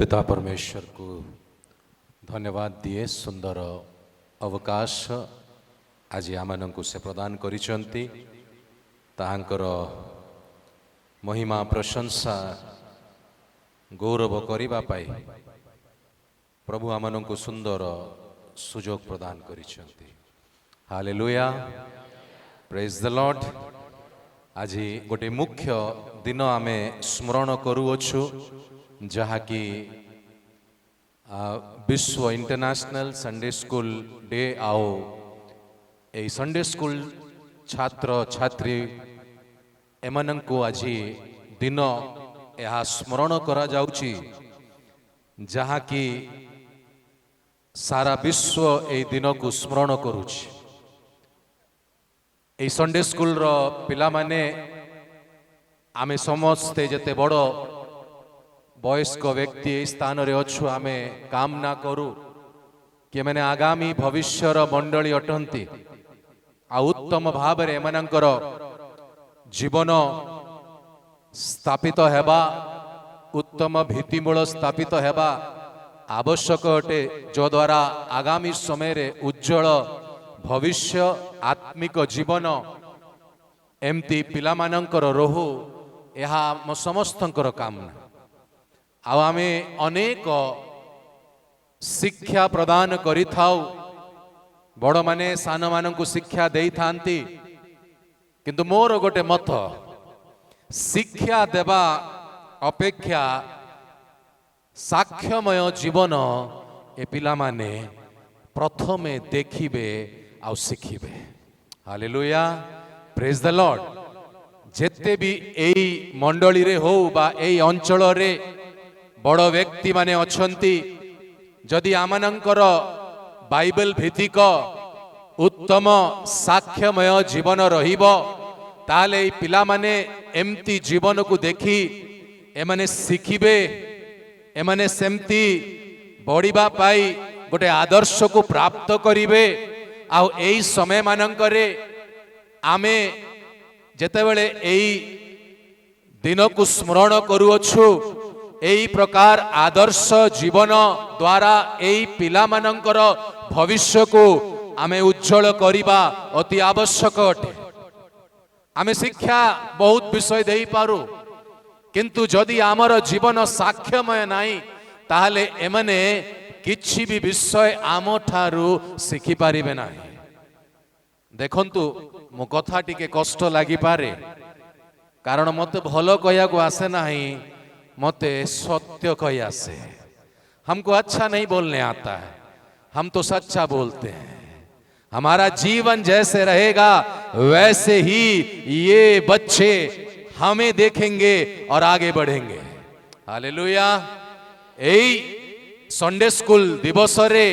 पिता परमेश्वर को धन्यवाद दिए सुंदर अवकाश आज आम को से प्रदान करिसंती ताहांकर महिमा प्रशंसा गौरव करिबा पाई प्रभु आम को सुंदर सुजोग प्रदान करिसंती। Hallelujah, praise the Lord. आज गोटे मुख्य दिन आमे स्मरण करूअछु जहाँकि विश्व इंटरनेशनल संडे स्कूल डे आओ। ए संडे स्कूल छात्र छात्री एमनंको आज दिन यह स्मरण करा जाउची जहाँकि सारा विश्व ए दिन को स्मरण करुछि। ए संडे स्कूल रो पिला माने आमे समस्ते जते बड़ वयस्क व्यक्ति स्थान रे अच्छु आमे कामना करू कि मैंने आगामी भविष्यर मंडली अटंती आ उत्तम भाव रे एमानंकर जीवन स्थापित हेबा उत्तम भित्तिमूल स्थापित हेबा आवश्यक अटे जो द्वारा आगामी समय रे उज्जवल भविष्य आत्मिक जीवन एमती पिला मानंकर रोहु यह आम समस्तंकर कामना। आमे अनेक शिक्षा प्रदान करि थाउ बड़ माने सान मानंकु शिक्षा देई थांती किंतु मोर गोटे मत शिक्षा देवा अपेक्षा साक्ष्यमय जीवन ए पिला माने प्रथमे देखिबे आउ शिखिबे। Hallelujah, praise the Lord. जेते भी एई मंडली रे हो बा एई अंचल रे बड़ व्यक्ति माने अछंती जदि आमानंकर बाइबल भित्तिक उत्तम साक्ष्यमय जीवन रहिबो ताले एई पिला माने एमती जीवन को देखि एमाने शिखिबे एमाने सेमती बढ़िबा पाई गोटे आदर्श को प्राप्त करिवे। आउ एई समय मानंकरे आमे जेतेबेले एई दिन को स्मरण करूअछु एई प्रकार आदर्श जीवन द्वारा एई पिला मानंकर भविष्य को आमे उज्जवल करिबा अति आवश्यक अटे। आमे शिक्षा बहुत विषय देई पारू किंतु जदि आमर जीवन साक्ष्यमय नाही ताहले एमने किछि भी विषय आम ठारू शिखि पारिबे नाही। देखंतु मो कथा टिके कष्ट लागि पारे कारण मते भलो कहया को आसे नाही, मते सत्य कही आसे। हमको अच्छा नहीं बोलने आता है, हम तो सच्चा बोलते हैं। हमारा जीवन जैसे रहेगा वैसे ही ये बच्चे हमें देखेंगे और आगे बढ़ेंगे। हालेलुया। एई संडे स्कूल दिवस रे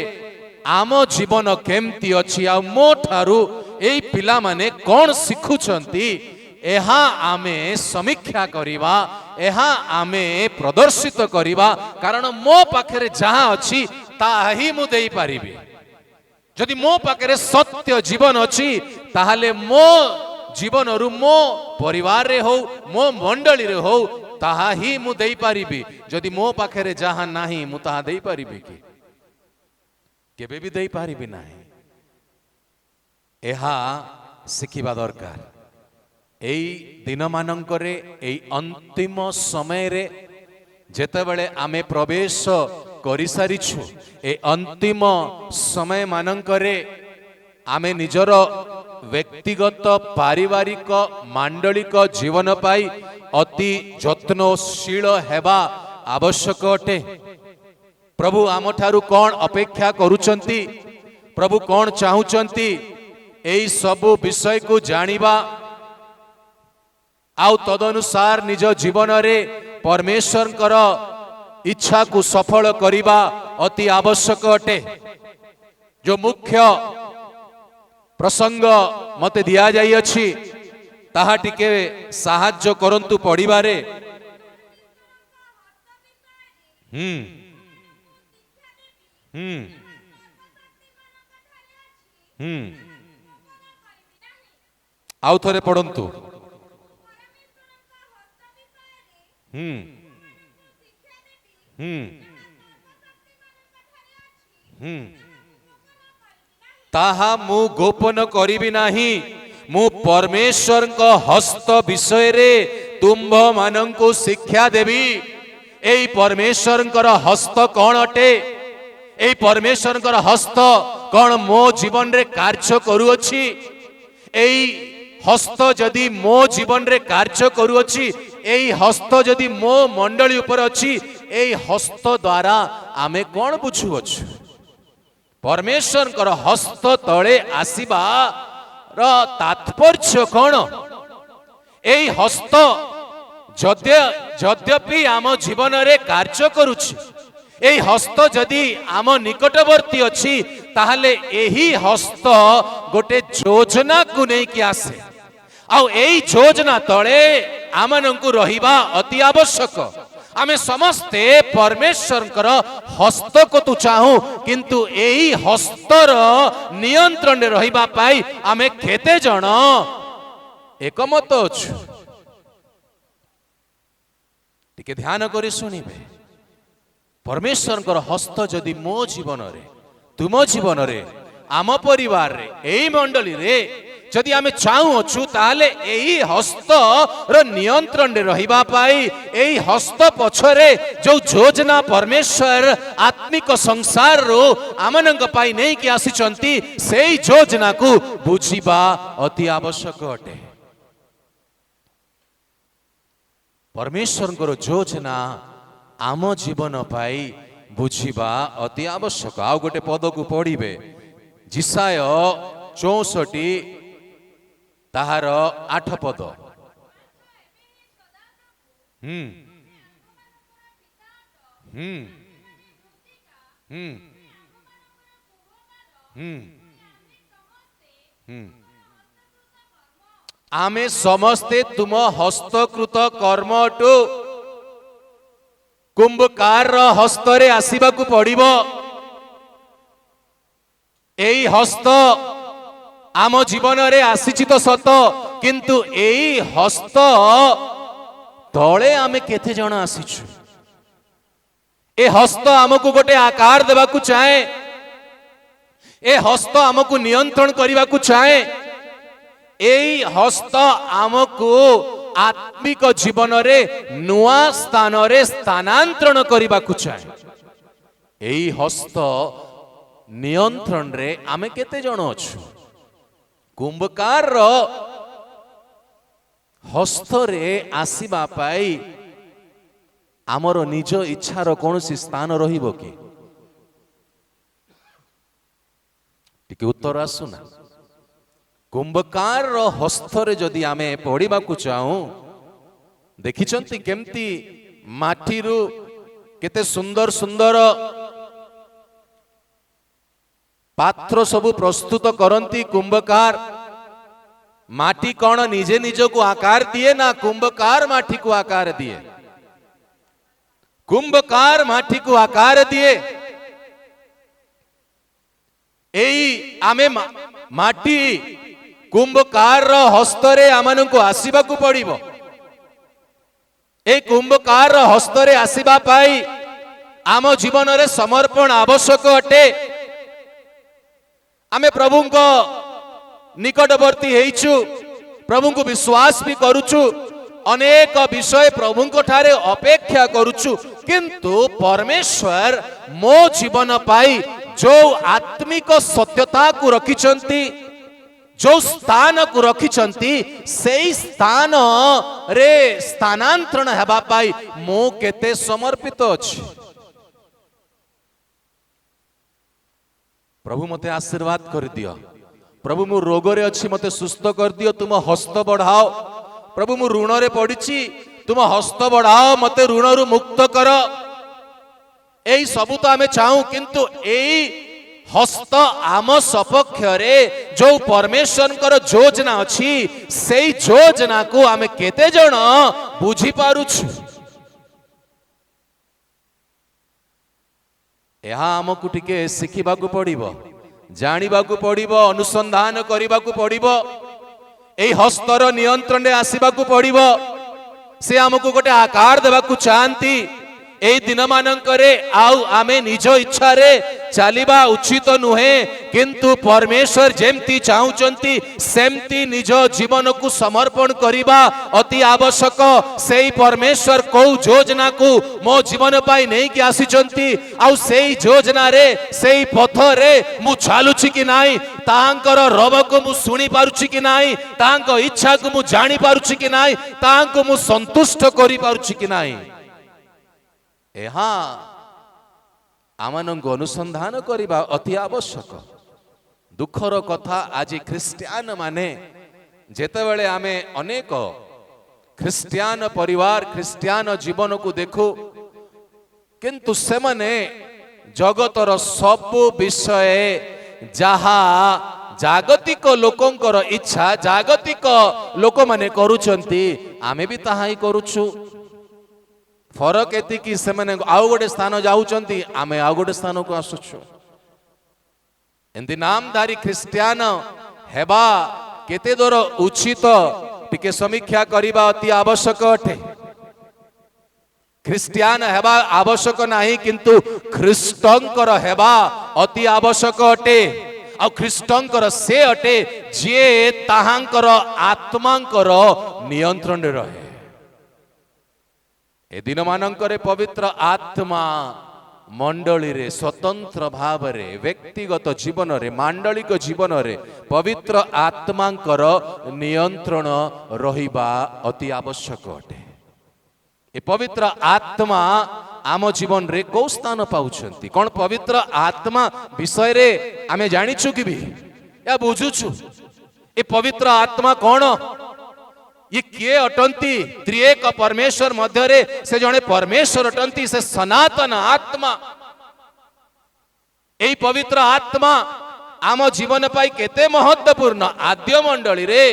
आम जीवन केमती अछि आ मो ठारू एई पिला माने कोन सिखुछंती एहा आमे समीक्षा करिबा, एहा आमे प्रदर्शित करिबा कारण मो पाखरे जहां अछि ताही मु देई पारिबी। जदि मो पाखरे सत्य जीवन अछि ताहाले मो जीवन रु मो परिवार रे हो मो मंडली रे हो ताहा ही मु देई पारिबी। जदि मो पाखरे जहां नाही मु ताहा देई पारिबी कि केबे भी देई पारिबी नाही। एहा शिखिबा दरकार। एई दिन मानंकरे एई अंतिम समय रे जेतेबेले आमे प्रवेश करि सारिछु ए अंतिम समय मानंकरे आमे निजर व्यक्तिगत पारिवारिक मांडलिक जीवन पाई अति जत्नशील हेबा आवश्यक अटे। प्रभु आम ठारू कौन अपेक्षा करूचंती, प्रभु कौन चाहूचंती एई सबु विषय को जानिबा आउ तदनुसार निज जीवन रे परमेश्वर इच्छा को सफल करिबा अति आवश्यक अटे। जो मुख्य प्रसंग मते दिया जाई अछि ताहा टिके साहाय्य करंतु पढ़िबारे। आउ थरे पढ़ंतु। ताहा मु गोपन करिबि नाही मु परमेश्वर को हस्त विषय रे तुम्भ मानंकु शिक्षा देवी। एई परमेश्वर हस्त कौन अटे? एई परमेश्वर हस्त कौन मो जीवन रे कार्य करूअछि? एई हस्त जदि मो जीवन रे कार्य करूअछि, एई हस्त जदि मो मंडली ऊपर अछि, एई हस्त द्वारा आमे कौन बुझुअछु? परमेश्वर हस्त तले आसीबा र तात्पर्य कौन? एई हस्त यद्यपि आम जीवन रे कार्य करुछि, एई हस्त जदि आम निकटवर्ती अछि, ताहले एही हस्त गोटे योजना को नहीं कि आसे। आउ एई योजना तले आमनकु रहिबा अति आवश्यक। आमे समस्ते परमेश्वर हस्त को तु चाहू, किंतु एही हस्तर नियंत्रण रहिबा पाई आमे केते जण एकमत अछु? टिके ध्यान करी सुनिबे। परमेश्वर हस्त जदि मो जीवन रे, तुम जीवन रे, आम परिवार रे, एई मंडली रे जदि आमे चाहू अछु, ताले एही हस्त रो नियंत्रण रे रहिबा पाई एही हस्त पछरे जो योजना परमेश्वर आत्मिक संसार रो आमनंग पाई नहीं कि आसीचंती, सेई योजना को बुझिबा अति आवश्यक अटे। परमेश्वर को योजना आम जीवन पाई बुझिबा अति आवश्यक। आउ गोटे पद को पढ़िबे, जिसाय 64 ताहार 8 पद। आमे समस्ते तुम हस्तकृत कर्म अटु। कुंभकार हस्तरे आसीबा को पड़िबो। एई हस्त आम जीवन रे आसीछि तो सत, किंतु एई हस्त तळे आमे केते जण आसीछु? ए हस्त आमको गोटे आकार देबा को चाहे, ए हस्त आमको नियंत्रण करबा को चाहे, एई हस्त आमको आत्मिक जीवन रे नुआ स्थान रे स्थानांतरण करबा को चाहे। एई हस्त नियंत्रण रे आमे केते जण अछु? कुंभकार हस्त रे आसीबा पाई आमर निज इच्छार कौनसी स्थान रहिबो कि? टिके उत्तर आसुना। कुंभकार हस्त रे जदि आमे पढ़िबा को चाहू, देखिचंती केमती माटी रु केते सुंदर सुंदर पात्र सबु प्रस्तुत करंती कुंभकार। माटी कौन निजे निज को आकार दिए ना कुंभकार माटी को आकार दिए? कुंभकार माटी को आकार दिए। एई आमे माटी कुंभकार हस्तरे आमन को आसीबा को पड़िबो। ए कुंभकार हस्तरे आसीबा पाई आम जीवन रे समर्पण आवश्यक अटे। आमे प्रभु को निकटवर्ती हेइछु, प्रभु को विश्वास भी करूछु, अनेक विषय प्रभु को ठारे अपेक्षा करूछु, किंतु परमेश्वर मो जीवन पाई जो आत्मिक सत्यता को रखिचंती, जो स्थान को रखिचंती, सेई स्थान रे स्थानांतरण हेबा पाई मो केते समर्पित अछि। प्रभु मते आशीर्वाद कर दियो। प्रभु मु रोग रे अछि, मते सुस्थ कर दियो, तुम हस्त बढ़ाओ। प्रभु मु ऋण रे पड़िछि, तुम हस्त बढ़ाओ, मते ऋण रु मुक्त कर। एई सबु तो आमे चाहू, किंतु एई हस्त आम सपक्ष रे जो परमेश्वर कर योजना अछि, सेई योजना को आमे केते जण बुझी पारुछु? यह आमको टिके शिखिबा को पड़िबो, जानिबा को पड़िबो, अनुसंधान करिबा को पड़िबो। एई हस्तर नियंत्रण रे आसीबा को पड़िबो। से आमको गोटे आकार देबा को चाहंती। ए दिन मानकरे आउ आमे निज इच्छा रे चलिबा उचित नुहे किंतु परमेश्वर जेमती चाहुचंती सेमती निज जीवन को समर्पण करिबा अति आवश्यक। सेई परमेश्वर को योजना को मो जीवन पाई नहीं कि आसीचंती आउ सेई योजना रे सेई पथ रे मु चालुछि कि नाही तांकर रब को मु सुनी पारुछि कि नाही तांको इच्छा को मु जानि पारुछि कि नाही तांको मु संतुष्ट करि पारुछि कि नाही एहा आमानंको अनुसंधान करिबा अति आवश्यक। दुखर कथा आज ख्रिस्टियान माने जेतेबेले आमे अनेक ख्रिस्टियान परिवार ख्रिस्टियान जीवन को देखो किंतु से माने जगतर सबु विषय जहा जागतिक लोकंकर इच्छा जागतिक लोक माने करूचंती आमे भी ताहा ही करूछु। फरक एति कि से माने आउ गोटे स्थान जाउचंती आमे आउ गोटे स्थान को आसुछु। एंती नामधारी ख्रिस्टियान हेबा केते दूर उचित टिके समीक्षा करिबा अति आवश्यक अटे। ख्रिस्टियान हेबा आवश्यक नाही किंतु ख्रिस्टंकर हेबा अति आवश्यक अटे। आ ख्रिस्टंकर से अटे जे ताहांकर आत्मांकर नियंत्रण रे रहे। ए दिन मानकरे पवित्र आत्मा मंडली रे स्वतंत्र भाव रे व्यक्तिगत जीवन रे मांडलिक जीवन रे पवित्र आत्मांकर नियंत्रण रहिबा अति आवश्यक अटे। ए पवित्र आत्मा आम जीवन रे को स्थान पाउछंती कोन पवित्र आत्मा विषय रे आमे जानिछु कि भी या बुझुछु ए पवित्र आत्मा कोन ये किए अटंती त्रिएक परमेश्वर मध्य रे से जने परमेश्वर अटंती से सनातन आत्मा एई पवित्र आत्मा आम जीवन पाई केते महत्वपूर्ण। आद्य मंडली रे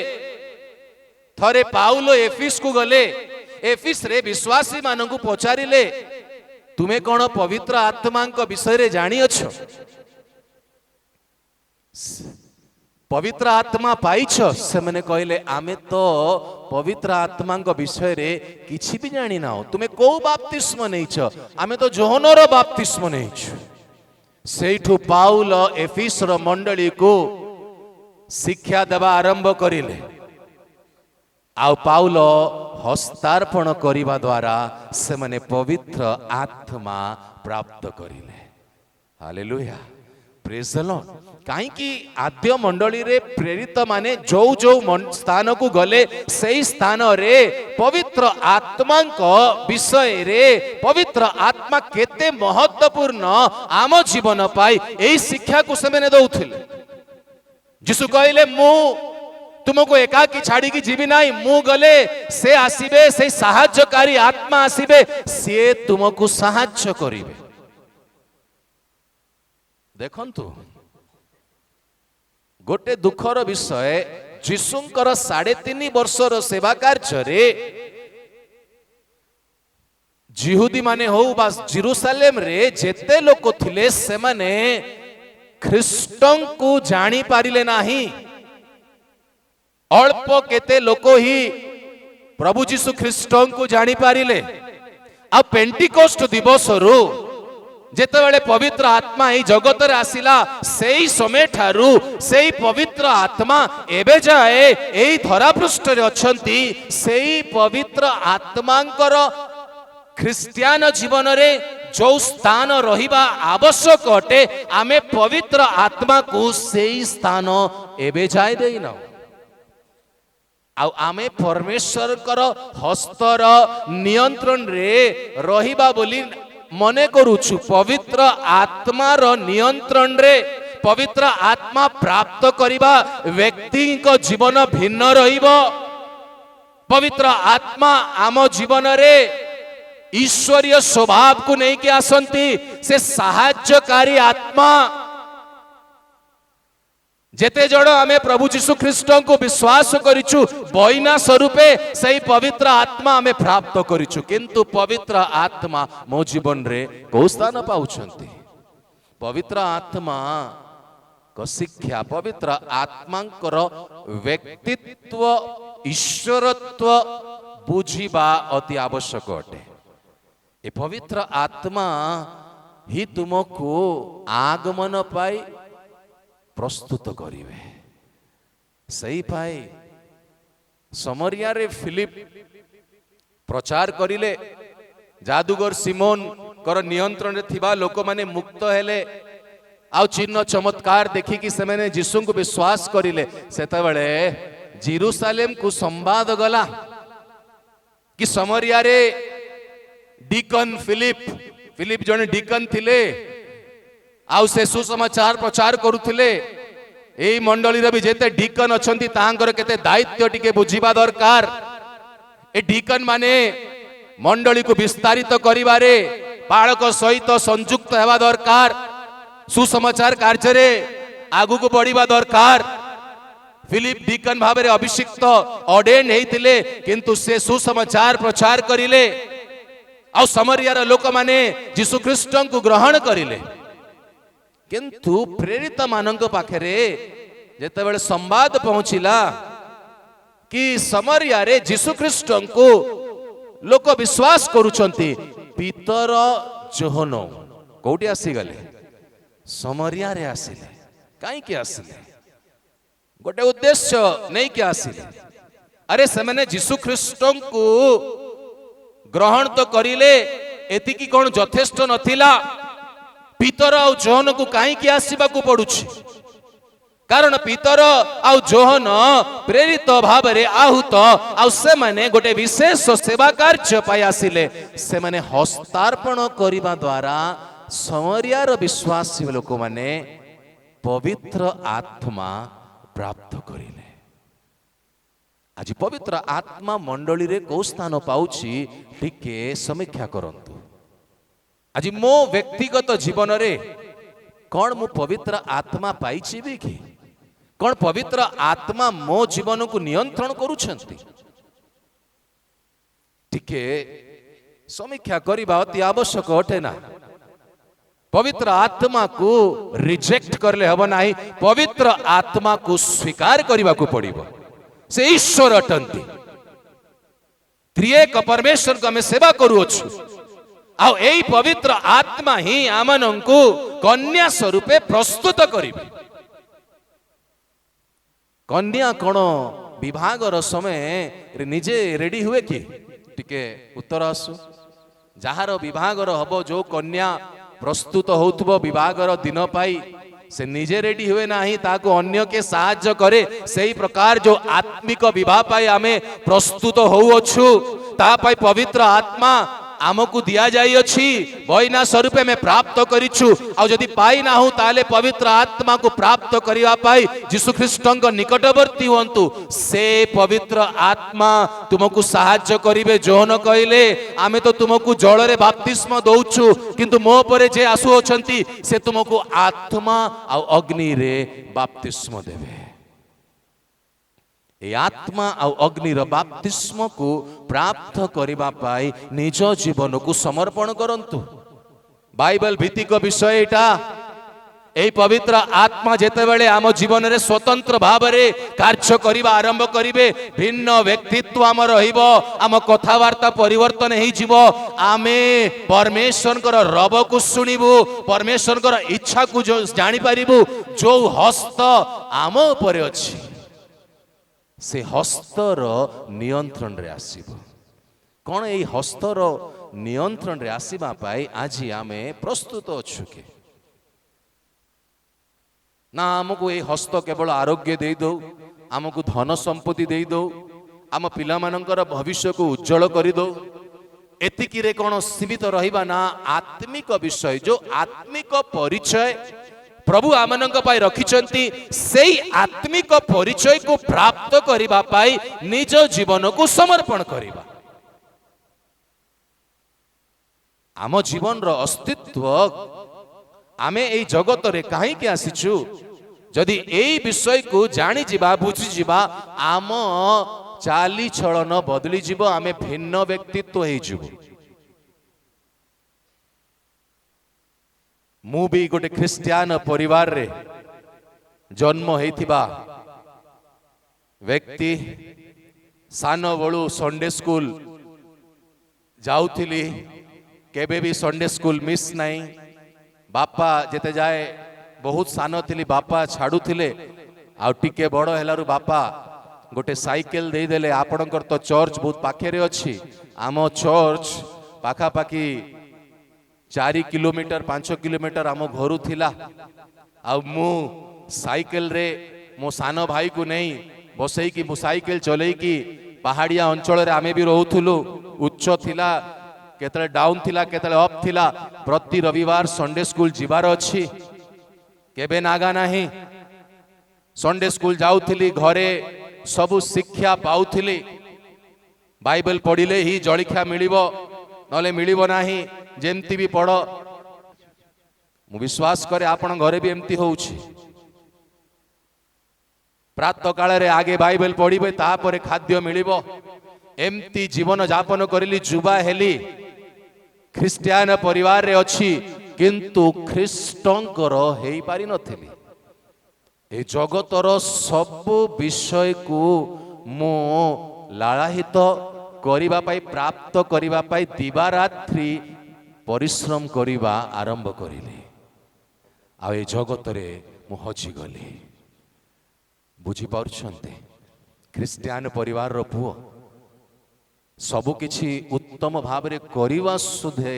थरे पाउलो एफिस को गले एफिस रे विश्वासी मानकु पचारिले तुमे कोन पवित्र आत्मा को विषय रे जानी अछो पवित्र आत्मा पाइछ से मैंने कहले आमे तो पवित्र आत्मा को विषय रे किछि भी जानी ना तुमे को बाप्तिस्म नैछ आमे तो जोहनर बाप्तिस्म नैछ। सेठु पाउल एफिसर मंडली को शिक्षा देवा आरंभ करिले आ पाउल हस्तार्पण करिबा द्वारा से माने पवित्र आत्मा प्राप्त करिले। Hallelujah praise the Lord. काई कि आद्य मंडली रे प्रेरित माने जो जो स्थान को गले सही स्थान रे पवित्र आत्मा को विषय रे पवित्र आत्मा केते महत्वपूर्ण आम जीवन पाई एई शिक्षा को से मैंने दउथिले। जिसु कहले मु तुमको एकाकी छाड़ी की जीवी नाही मु गले से आसीबे से सहायकारी आत्मा आसीबे से तुमको सहाय्य करिवे। देखंतु गोटे दुखर विषय जीशुंकर 3.5 वर्षर सेवा कार्य जिहुदी माने हो बा जेरूशलेम रे जेते लोक थिले से माने ख्रिस्टन को जानी पारिले नाही। अल्प केते लोक ही प्रभु जीशु ख्रिस्टन को जानी पारिले। आ पेंटिकोस्ट दिवस रु जेतेबेले पवित्र आत्मा ई जगत रे आसिला सेई समय ठारू सेई पवित्र आत्मा एबे जाए एई धरा पृष्ठ रे अछंती सेई पवित्र आत्मांकर ख्रिस्टियान जीवन रे जो स्थान रहिबा आवश्यक अटे आमे पवित्र आत्मा को सेई स्थान एबे जाए देइना। आमे परमेश्वर कर हस्तर नियंत्रण रे रहिबा बोली मने करूछु। पवित्र आत्मा रो नियंत्रण रे पवित्र आत्मा प्राप्त करिबा व्यक्ति को जीवन भिन्न रहिबो। पवित्र आत्मा आम जीवन रे ईश्वरीय स्वभाव को नहीं के आसंती से सहायकारी आत्मा जेते जड़ आमे प्रभु जीशु ख्रिस्ट को विश्वास करिछु बइना स्वरूपे सही पवित्र आत्मा आमे प्राप्त करिछु। किंतु पवित्र आत्मा मो जीवन रे को स्थान पाउछंती। पवित्र आत्मा को शिक्षा पवित्र आत्मांकर व्यक्तित्व ईश्वरत्व बुझिबा अति आवश्यक अटे। ए पवित्र आत्मा ही तुमको आगमन पाई प्रस्तुत करिवे। सही पाई समरिया रे फिलिप प्रचार करिले, जादूगर सिमोन कर नियंत्रण रे थिबा लोक माने मुक्त हेले, आ चिन्ह चमत्कार देखिकी से मैंने जीसु को विश्वास करिले। सेते बेले जेरूसलेम को संवाद गला कि समरिया रे डीकन फिलिप जने डीकन थिले, आउ से सुसमाचार प्रचार करुथिले। एई मंडली रे भी जेते डीकन अछंती तांकर केते दायित्व टिके बुझिबा दरकार। ए डीकन माने मंडली को विस्तारित करिबारे बाळक सहित संयुक्त हेबा दरकार, सुसमाचार कार्य रे आगु को बढ़िबा दरकार। फिलिप डीकन भाव में अभिषिक्त ऑर्डेन हेतिले, किंतु से सुसमाचार प्रचार करिले, आ समरियार लोक माने यीशु ख्रीष्ट को ग्रहण करिले। किंतु प्रेरित मानक पाखरे जेतेबेले संवाद पहुंचिला कि समरिया रे यीशु ख्रीष्ट को लोक विश्वास करूछंती, पीतर जोहन कोठी आसी गले, समरिया रे आसिले। काई के आसिले? गोटे उद्देश्य नहीं के आसिले। अरे से मैंने यीशु ख्रीष्ट को ग्रहण तो करिले, एतिकी कोन यथेष्ट नथिला? पीतर आ जोहन को काई के आसीबा को पडुछि? कारण पीतर आ जोहन प्रेरित भाव रे आहुत, आ से माने गोटे विशेष सेवा कार्य पाई आसिले। से माने हस्तार्पण करिबा द्वारा समरियार विश्वासी लोक माने पवित्र आत्मा प्राप्त करिले। आज पवित्र आत्मा मंडली रे को स्थान पाउछि टिके समीक्षा करंतु। आज मो व्यक्तिगत जीवन रे कौन मु पवित्र आत्मा पाइछि भी कि कौन पवित्र आत्मा मो जीवन को नियंत्रण करूछंती? टिके समीक्षा करिबा अति आवश्यक अटे ना। पवित्र आत्मा को रिजेक्ट करले हबो नाही, पवित्र आत्मा को स्वीकार करबा को पड़िबो। से ईश्वर अटंती, त्रिएक परमेश्वर को हमें सेवा करूछु। आ एई पवित्र आत्मा ही आमनंकु कन्या स्वरूपे प्रस्तुत करिबे। कन्या कोन विभागर समय निजे रेडी हुए कि? टिके उत्तर आसु। जहार विभागर हबो, जो कन्या प्रस्तुत होउथबो विभागर दिन पाई, से निजे रेडी हुए नाही, ताको अन्य के साहाय्य करे। सही प्रकार जो आत्मिक विवाह पाई आमे प्रस्तुत होउछु, ता पाई पवित्र आत्मा आमको दिया जाई अछि, बयना स्वरूपे में प्राप्त करिछु। आ जदि पाई ना हो ताले पवित्र आत्मा को प्राप्त करिवा पाई यीशु ख्रीष्टଙ୍କ निकटवर्ती हुंतु। से पवित्र आत्मा तुमको साहाय्य करिवे। जोहन कहले आमे तो तुमको जल रे बपतिस्म दउछु, किंतु मो परे जे आसु अछंती से तुमको आत्मा आ अग्नि रे बपतिस्म देवे। ए आत्मा आ अग्निर बपतिस्म को प्राप्त करिबा पाई निज जीवन को समर्पण करंतु। बाइबल भित्तिक विषय एटा। ए पवित्र आत्मा जेतेबेले आम जीवन रे स्वतंत्र भाव रे कार्य करिबा आरंभ करिवे, भिन्न व्यक्तित्व आम रहिबो, आम कथावार्ता परिवर्तन हेइ जिवो। आमे परमेश्वर कर रब को सुनिबु, परमेश्वर कर इच्छा को जो जानि परिबु। जो हस्त आम ऊपर अछि से हस्तर नियंत्रण रे आसीबो। कौन ए हस्तर नियंत्रण रे आसीबा पाई आज आमे प्रस्तुत अछु के ना? आमको ए हस्त केवल आरोग्य दे दो, आमको धन संपत्ति दे दो, आम पिला मानकर भविष्य को उज्जवल कर दो, एतिकी रे कौन सीमित रहिबा ना? आत्मिक विषय, जो आत्मिक परिचय प्रभु आमनक पाई रखिचंती, सेई आत्मिक परिचय को प्राप्त करिबा पाई निज जीवन को समर्पण करिबा। आम जीवन रो अस्तित्व आमे एई जगत रे काहे के आसीछु? जदि एई विषय को जानि जिबा, बुझि जिबा, आम चाली चलन बदली जिवो, आमे भिन्न व्यक्तित्व हेइ जिवो। मु भी गोटे ख्रिस्टियान परिवार रे जन्म हेतिबा व्यक्ति। सान बळु संडे स्कूल जाउथिली, केबे भी संडे स्कूल मिस नहीं। बापा जेते जाए बहुत सान थिली बापा छाड़ू थिले आ टिके बड़ हेलारु बापा गोटे साइकेल दे देले। आपणकर तो चर्च बहुत पाखे अच्छी। आम चर्च पाखापाखि 4 किलोमीटर 5 किलोमीटर आम घर थिला। आ मु साइकेल रे मो सान भाई को नहीं बसई कि मु साइकेल चलई कि पहाड़िया अंचल रे आमे भी रहउथुलु। उच्च थिला केतले डाउन थिला केतले अप थिला। प्रति रविवार संडे स्कूल जिबार अछि केबे नागा नाही। संडे स्कूल जाउथिली घरे सबु शिक्षा पाउथिली। बाइबल पढ़िले ही जलिखा मिलिबो नले मिलिबो नाही। जेमती भी पढ़ मु विश्वास करे आपण घरे भी एमती होउछि। प्रातः काल रे आगे बाइबल पढ़िबे तापरे खाद्य मिलिबो। एमती जीवन जापन करिली जुबा हेली ख्रिस्टियान परिवार रे अछि किंतु ख्रिस्टंकर हेई पारि नथिली। ए जगतर सब विषय को मो लालाहित करिबा पाई प्राप्त करिबा पाई दिवारात्रि परिश्रम करिबा आरंभ करिली। आ ए जगतरे मु हजि गली। बुझी पारुछन्ते ख्रिस्टियान परिवार रो पुओ सबु किछि उत्तम भाव रे करिवा सुधे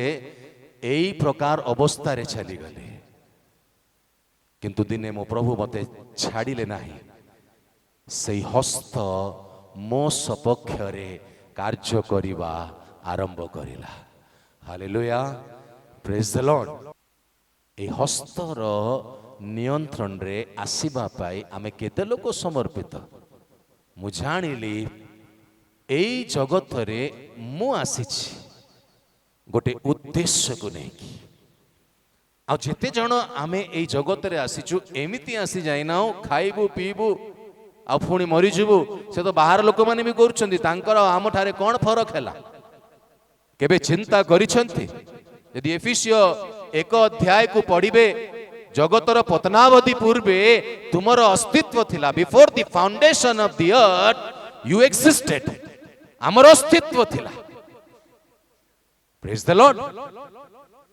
एई प्रकार अवस्था रे चली गले। किंतु दिने मो प्रभु मते छाड़िले नाही। सेई हस्त मो सपक्ष रे कार्य करिवा आरंभ करिला। Hallelujah praise the Lord. ए हस्तर नियंत्रण रे आसीबा पाई आमे केते लोक समर्पित। मु जानिली एई जगत रे मु आसीछि गोटे उद्देश्य को नेकी। आ जेते जण आमे एई जगत रे आसीछु एमिति आसी जाइनाउ खाइबु पीबु आ पुणी मरीजिबु। से तो बाहर लोक माने भी करूछन्ती तांकर आम ठारे कोन फरक हैला केबे चिंता करिसन्ती। यदि एफिसियो 1 अध्याय को पढ़िबे जगतर पतनावधि पूर्वे तुमर अस्तित्व थिला। Before the foundation of the earth you existed. आमर अस्तित्व थिला। Praise the Lord.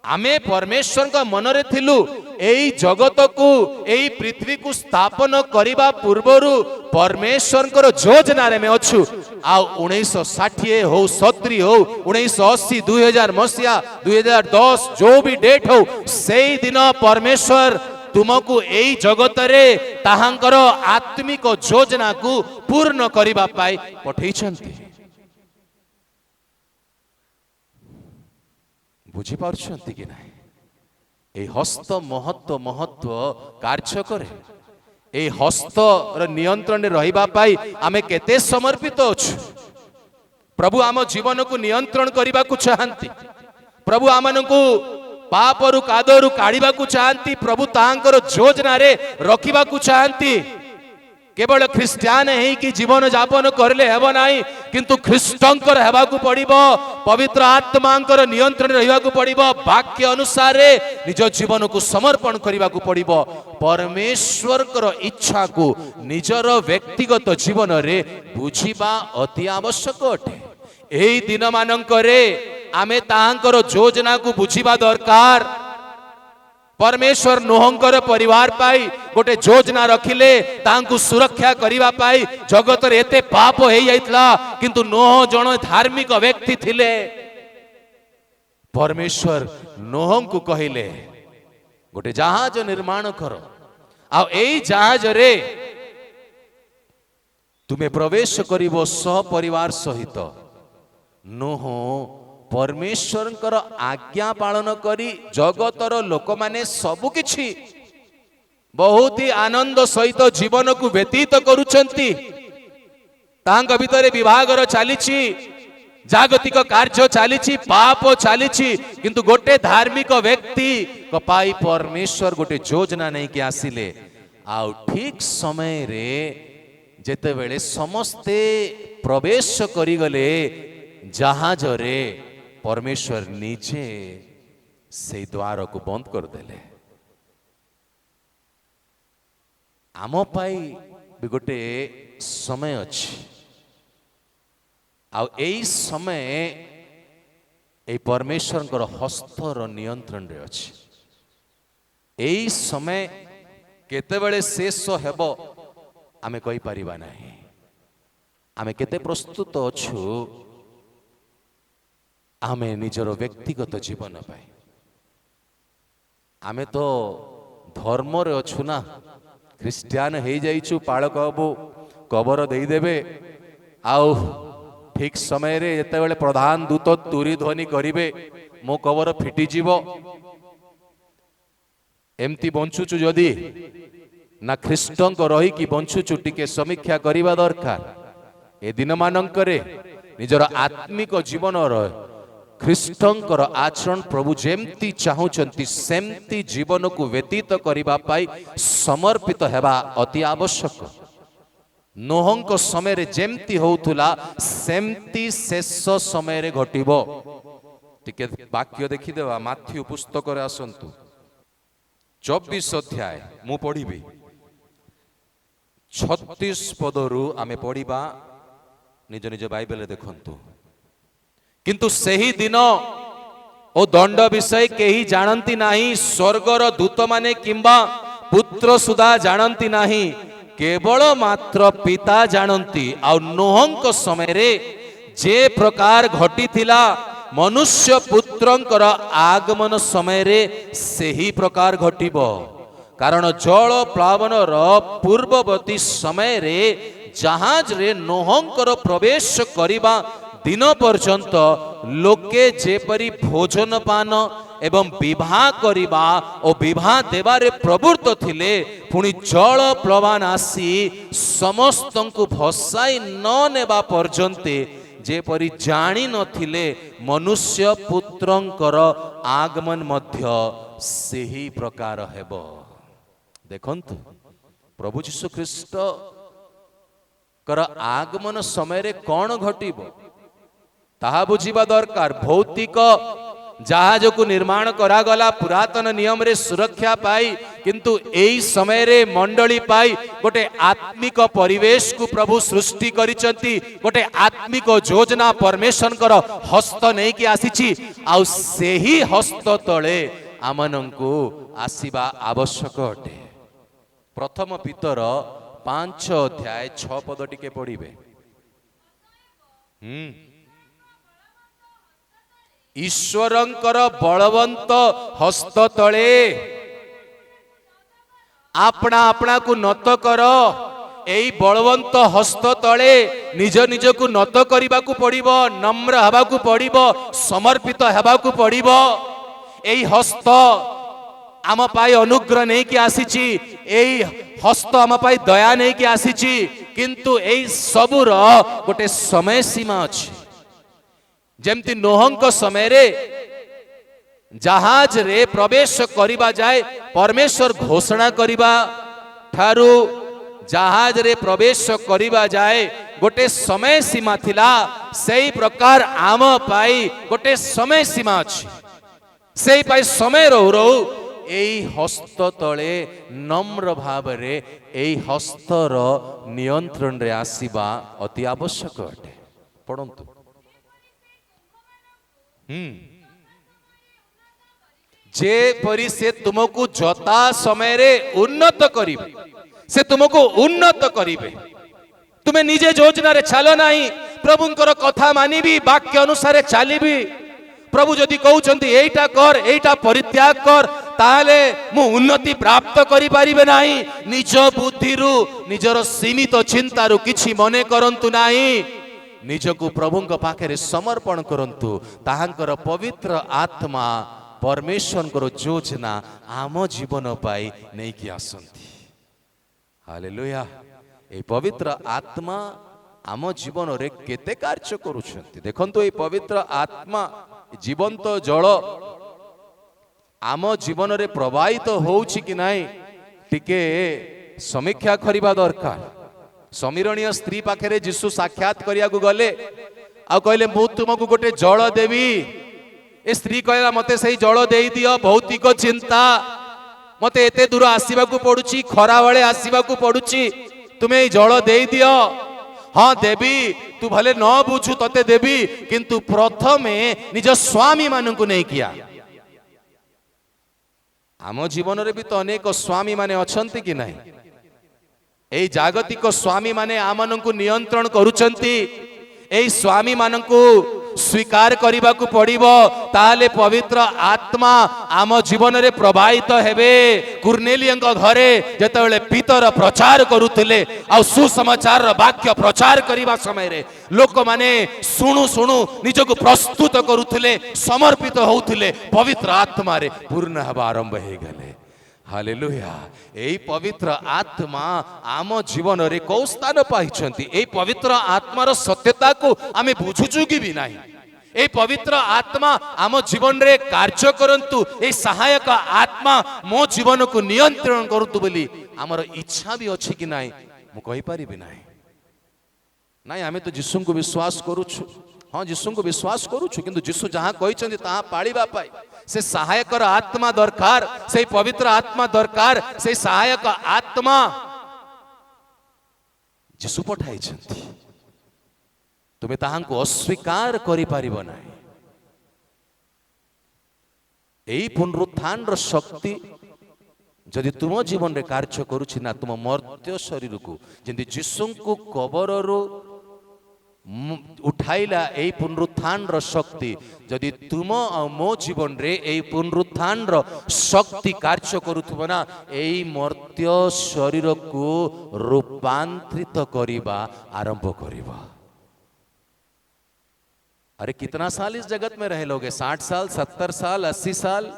आमे परमेश्वर का मन रे थिलु। एई जगत को एई पृथ्वी को स्थापन करिबा पूर्वरु परमेश्वर को योजना रे में अछु। आ 1960 हो 70 हो 1980 2000 मसिया 2010 जो भी डेट हो सेई दिन परमेश्वर तुमको एई जगत रे ताहांकर आत्मिक योजना को पूर्ण करिबा पाई पठेइछन्ती। बुझी पारुछन्ती कि नाही। ए हस्त महत्व कार्य करे। ए हस्त र नियंत्रण रहिबा पाई आमे केते समर्पित अछु। प्रभु आम जीवन को नियंत्रण करिबा को चाहंती। प्रभु आमनकु पापरु कादरु काढिबा को चाहंती। प्रभु तांकर योजना रे रखिबा को चाहंती। केवल ख्रिस्टियान है कि जीवन जापन करले हेबो नाही किंतु ख्रिस्टंकर हेबा को पड़िबो। पवित्र आत्मांकर नियंत्रण रहिबा को पड़िबो। वाक्य अनुसार निज जीवन को समर्पण करिबा को पड़िबो। परमेश्वरकर इच्छा को निजर व्यक्तिगत जीवन रे बुझिबा अति आवश्यक अटे। एई दिन मानंकरे आमे ताहांकर योजना को बुझिबा दरकार। परमेश्वर नोहंकर परिवार पाई गोटे योजना रखिले तांकु सुरक्षा करिबा पाई। जगत रे एते पाप हे जाइतला किंतु नोह जण धार्मिक व्यक्ति थिले। परमेश्वर नोहं को कहिले गोटे जहाज निर्माण करो। आ एई जहाज रे तुमे प्रवेश करिवो सपरिवार सहित। नोह परमेश्वर आज्ञा पालन करी जगतर लोक माने सबु किछि बहुत ही आनंद सहित जीवन को व्यतीत करुछंती। तांग भितरे विभागर चलीछि जागतिक कार्य चलीछि पाप चलीछि किंतु गोटे धार्मिक व्यक्ति कपाई परमेश्वर गोटे योजना नहीं कि आसिले। आउ ठीक समय रे जेते बेले समस्ते प्रवेश करी गले जहाज रे परमेश्वर नीचे से द्वार को बंद कर देले। आम पाई भी गोटे समय अच्छी। आ एई समय এই পরমেশ্বরଙ୍କର ହସ୍ତର ନିୟନ୍ତ୍ରଣରେ ଅଛି। এই ସମୟ କେତେବେଳେ ଶେଷ ହେବ ଆମେ କହିପାରିବା ନାହିଁ। ଆମେ କେତେ ପ୍ରସ୍ତୁତ ଅଛୁ ଆମେ ନିଜର ବ୍ୟକ୍ତିଗତ ଜୀବନ ପାଇଁ। ଆମେ ତ ଧର୍ମରେ ଅଛୁ ନା, ଖ୍ରୀଷ୍ଟିଆନ ହେଇଯାଇଛୁ, ପାଳକ ବାବୁ କବର ଦେଇଦେବେ, ଆଉ ଠିକ ସମୟରେ ଯେତେବେଳେ ପ୍ରଧାନ ଦୂତ ତୁରି ଧ୍ୱନି କରିବେ ମୋ କବର ଫିଟିଯିବ। ଏମିତି ବଞ୍ଚୁଛୁ ଯଦି ନା ଖ୍ରୀଷ୍ଟଙ୍କ ରହିକି ବଞ୍ଚୁଛୁ ଟିକେ ସମୀକ୍ଷା କରିବା ଦରକାର। ଏ ଦିନମାନଙ୍କରେ ନିଜର ଆତ୍ମିକ ଜୀବନର ଖ୍ରୀଷ୍ଟଙ୍କର ଆଚରଣ ପ୍ରଭୁ ଯେମିତି ଚାହୁଁଛନ୍ତି ସେମିତି ଜୀବନକୁ ବ୍ୟତୀତ କରିବା ପାଇଁ ସମର୍ପିତ ହେବା ଅତି ଆବଶ୍ୟକ। ନୋହଙ୍କ ସମୟରେ ଯେମିତି ହଉଥିଲା ସେମିତି ଶେଷ ସମୟରେ ଘଟିବ। ଟିକେ ବାକ୍ୟ ଦେଖିଦେବା, ମାଥ୍ୟୁ ପୁସ୍ତକରେ ଆସନ୍ତୁ 24 ଅଧ୍ୟାୟ ମୁଁ ପଢିବି 36 ପଦରୁ ଆମେ ପଢିବା। ନିଜ ନିଜ ବାଇବେଲରେ ଦେଖନ୍ତୁ। କିନ୍ତୁ ସେହି ଦିନ ଓ ଦଣ୍ଡ ବିଷୟ କେହି ଜାଣନ୍ତି ନାହିଁ, ସ୍ୱର୍ଗର ଦୂତମାନେ କିମ୍ବା ପୁତ୍ର ସୁଦ୍ଧା ଜାଣନ୍ତି ନାହିଁ, କେବଳ ମାତ୍ର ପିତା ଜାଣନ୍ତି। ଆଉ ନୋହଙ୍କ ସମୟରେ ଯେ ପ୍ରକାର ଘଟିଥିଲା ମନୁଷ୍ୟ ପୁତ୍ରଙ୍କର ଆଗମନ ସମୟରେ ସେହି ପ୍ରକାର ଘଟିବ। କାରଣ ଜଳ ପ୍ଲାବନର ପୂର୍ବବର୍ତ୍ତୀ ସମୟରେ ଜାହାଜରେ ନୋହଙ୍କର ପ୍ରବେଶ କରିବା ଦିନ ପର୍ଯ୍ୟନ୍ତ ଲୋକେ ଯେପରି ଭୋଜନ ପାନ ଏବଂ ବିବାହ କରିବା ଓ ବିବାହ ଦେବାରେ ପ୍ରବୃତ୍ତ ଥିଲେ, ପୁଣି ଜଳ ପ୍ଳବାନ ଆସି ସମସ୍ତଙ୍କୁ ଭସାଇ ନ ନେବା ପର୍ଯ୍ୟନ୍ତ ଯେପରି ଜାଣି ନଥିଲେ ମନୁଷ୍ୟ ପୁତ୍ରଙ୍କର ଆଗମନ ମଧ୍ୟ ସେହି ପ୍ରକାର ହେବ। ଦେଖନ୍ତୁ ପ୍ରଭୁ ଯୀଶୁ ଖ୍ରୀଷ୍ଟଙ୍କର ଆଗମନ ସମୟରେ କ'ଣ ଘଟିବ ତାହା ବୁଝିବା ଦରକାର। ଭୌତିକ ଜାହାଜକୁ ନିର୍ମାଣ କରାଗଲା ପୁରାତନ ନିୟମରେ ସୁରକ୍ଷା ପାଇ, କିନ୍ତୁ ଏହି ସମୟରେ ମଣ୍ଡଳୀ ପାଇ ଗୋଟେ ଆତ୍ମିକ ପରିବେଶକୁ ପ୍ରଭୁ ସୃଷ୍ଟି କରିଛନ୍ତି। ଗୋଟେ ଆତ୍ମିକ ଯୋଜନା ପରମେଶ୍ୱରଙ୍କର ହସ୍ତ ନେଇକି ଆସିଛି, ଆଉ ସେହି ହସ୍ତ ତଳେ ଆମମାନଙ୍କୁ ଆସିବା ଆବଶ୍ୟକ ଅଟେ। ପ୍ରଥମ ପିତର 5 ଅଧ୍ୟାୟ 6 ପଦ ଟିକେ ପଢିବେ। ଈଶ୍ୱରଙ୍କର ବଳବନ୍ତ ହସ୍ତ ତଳେ ଆପଣା ଆପଣାକୁ ନତ କର। এই বলবন্ত হস্ত তଳେ নিজ নিজକୁ নତ କରିବାକୁ ପଡ଼ିବ, নম্ର ହେବାକୁ ପଡ଼ିବ, ସମର୍ପିତ ହେବାକୁ ପଡ଼ିବ। এই হস্ত ଆମ ପାଇଁ ଅନୁଗ୍ରହ ନେଇକି ଆସିଛି, এই ହସ୍ତ ଆମ ପାଇଁ ଦୟା ନେଇକି ଆସିଛି, କିନ୍ତୁ এই ସବୁର ଗୋଟେ ସମୟ ସୀମା ଅଛି। ଯେମିତି ନୋହଙ୍କ ସମୟରେ ଜାହାଜରେ ପ୍ରବେଶ କରିବା ଯାଏ ପରମେଶ୍ୱର ଘୋଷଣା କରିବା ଠାରୁ ଜାହାଜରେ ପ୍ରବେଶ କରିବା ଯାଏ ଗୋଟେ ସମୟ ସୀମା ଥିଲା, ସେହି ପ୍ରକାର ଆମ ପାଇଁ ଗୋଟେ ସମୟ ସୀମା ଅଛି। ସେହି ପାଇଁ ସମୟ ରହୁ ରହୁ ଏହି ହସ୍ତ ତଳେ নম্ର ଭାବରେ ଏହି ହସ୍ତର ନିୟନ୍ତ୍ରଣରେ ଆସିବା ଅତି ଆବଶ୍ୟକ ଅଟେ। ପଢ଼ନ୍ତୁ। ଯେପରି ସେ ତୁମକୁ ଯଥା ସମୟରେ ଉନ୍ନତ କରିବେ, ସେ ତୁମକୁ ଉନ୍ନତ କରିବେ। ତୁମେ ନିଜେ ଯୋଜନାରେ ଚାଲ ନାହିଁ, ପ୍ରଭୁଙ୍କର କଥା ମାନିବି, ବାକ୍ୟ ଅନୁସାରେ ଚାଲିବି। ପ୍ରଭୁ ଯଦି କହୁଛନ୍ତି ଏଇଟା କର, ଏଇଟା ପରିତ୍ୟାଗ କର, ତାହେଲେ ମୁଁ ଉନ୍ନତି ପ୍ରାପ୍ତ କରିପାରିବେ ନାହିଁ। ନିଜ ବୁଦ୍ଧିରୁ ନିଜର ସୀମିତ ଚିନ୍ତାରୁ କିଛି ମନେ କରନ୍ତୁ ନାହିଁ, ନିଜକୁ ପ୍ରଭୁଙ୍କ ପାଖରେ ସମର୍ପଣ କରନ୍ତୁ। ତାହାଙ୍କର ପବିତ୍ର ଆତ୍ମା ପରମେଶ୍ୱରଙ୍କର ଯୋଜନା ଆମ ଜୀବନ ପାଇଁ ନେଇକି ଆସନ୍ତି। ହାଲେଲୁୟା। এই ପବିତ୍ର ଆତ୍ମା ଆମ ଜୀବନରେ କେତେ କାର୍ଯ୍ୟ କରୁଛନ୍ତି ଦେଖନ୍ତୁ। এই ପବିତ୍ର ଆତ୍ମା ଜୀବନ୍ତ ଜଳ ଆମ ଜୀବନରେ ପ୍ରବାହିତ ହେଉଛି କି ନାହିଁ ଟିକେ ସମୀକ୍ଷା କରିବା ଦରକାର। ସମୀରଣୀୟ ସ୍ତ୍ରୀ ପାଖରେ ଯୀଶୁ ସାକ୍ଷାତ କରିବାକୁ ଗଲେ, ଆଉ କହିଲେ ମୁଁ ତୁମକୁ ଗୋଟେ ଜଳ ଦେବି। ଏ ସ୍ତ୍ରୀ କହିଲା ମତେ ସେଇ ଜଳ ଦେଇଦିଅ, ଭୌତିକ ଚିନ୍ତା, ମତେ ଏତେ ଦୂର ଆସିବାକୁ ପଡୁଛି, ଖରା ବେଳେ ଆସିବାକୁ ପଡୁଛି, ତୁମେ ଏଇ ଜଳ ଦେଇଦିଅ। हाँ देवी तू भले न बुझु तते देवी किंतु प्रथमे निज स्वामी मानू नहीं किया। आम जीवन रे भी तो अनेक स्वामी माने अछंती कि नहीं? एई जागतिक स्वामी माने आमनकु नियंत्रण करूचंती। एई स्वामी मानकु स्वीकार करने को पड़िबो ताले पवित्र आत्मा आम जीवन रे प्रवाहित हेबे। कुर्नेलियंक घरे जेतेबेले पीतर प्रचार करुथिले आ सुसमाचार वाक्य प्रचार करिबा समय रे लोक माने सुनु सुनु निजको प्रस्तुत करुथिले, समर्पित होउथिले, पवित्र आत्मा रे पूर्ण हवा आरंभ हे गले। हालेलुया। एई पवित्र आत्मा आम जीवन रे को स्थान पाइछंती। एई पवित्र आत्मार सत्यता को आमे बुझुचु कि भी नहीं। एई पवित्र आत्मा आम जीवन रे कार्य करंतु। एई सहायक आत्मा मो जीवन को नियंत्रण करतु बोली आमर इच्छा भी अछि कि नहीं मु कहि परिबि नहीं। नहीं आमे तो यीशु को विश्वास करूछु। हाँ यीशु को विश्वास करूछु किंतु यीशु जहां कहिसंती ताहा पाळिबा पाई से सहायकर आत्मा दरकार, से पवित्र आत्मा दरकार। से सहायक आत्मा यीशु पठाइछंती। तुम्हें ताहांको अस्वीकार करि पारिबो नाही। एई पुनरुत्थान रो शक्ति जदि तुम जीवन रे कार्य करूछि ना तुम मर्त्य शरीर को जेंति यीशु को कबर रो उठाइला एई पुनरुत्थान रो शक्ति जदि तुम मो जीवन रे एई पुनरुत्थान रो शक्ति कार्य करूथबो ना एई मर्त्य शरीर को रूपांतरित करिबा आरंभ करिबा। अरे कितना साल इस जगत में रहे लोगे? 60 साल, 70 साल, 80 साल।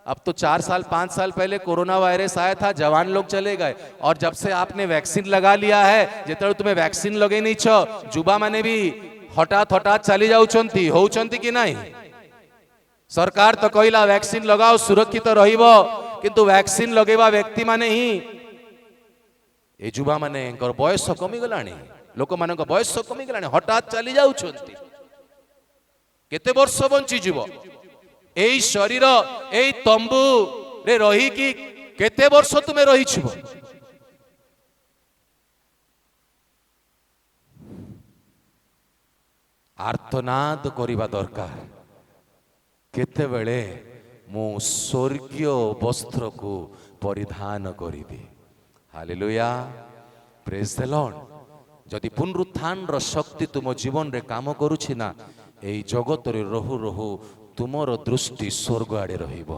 अब तो 4 साल 5 साल पहले कोरोना वायरस आया था, जवान लोग चले गए। और जब से आपने वैक्सीन लगा लिया है जेतବେଳେ तुम्हें वैक्सीन लगे नहीं छ जुबा माने भी हठात हठात चली जाउछंती होउछंती कि नहीं? सरकार तो कहला वैक्सीन लगाओ सुरक्षित रहिबो किंतु वैक्सीन लगेबा व्यक्ति माने ही ए जुबा माने बयस कमी गलानी, लोक मानक बयस कमी गलानी, हठात चली जाउछंती। केते वर्ष बंची जीव एई शरीर एई तंबू रे रही कि केते वर्ष तुमे रही छिबो? आर्तनाद करिबा दरकार केते बेले मु स्वर्गीय वस्त्र को परिधान करिबी। Hallelujah, praise the Lord. जदि पुनरुत्थान रो शक्ति तुम जीवन रे काम करूछि ना एई जगत रे रहु रहु तुमर दृष्टि स्वर्ग आड़े रहिबो,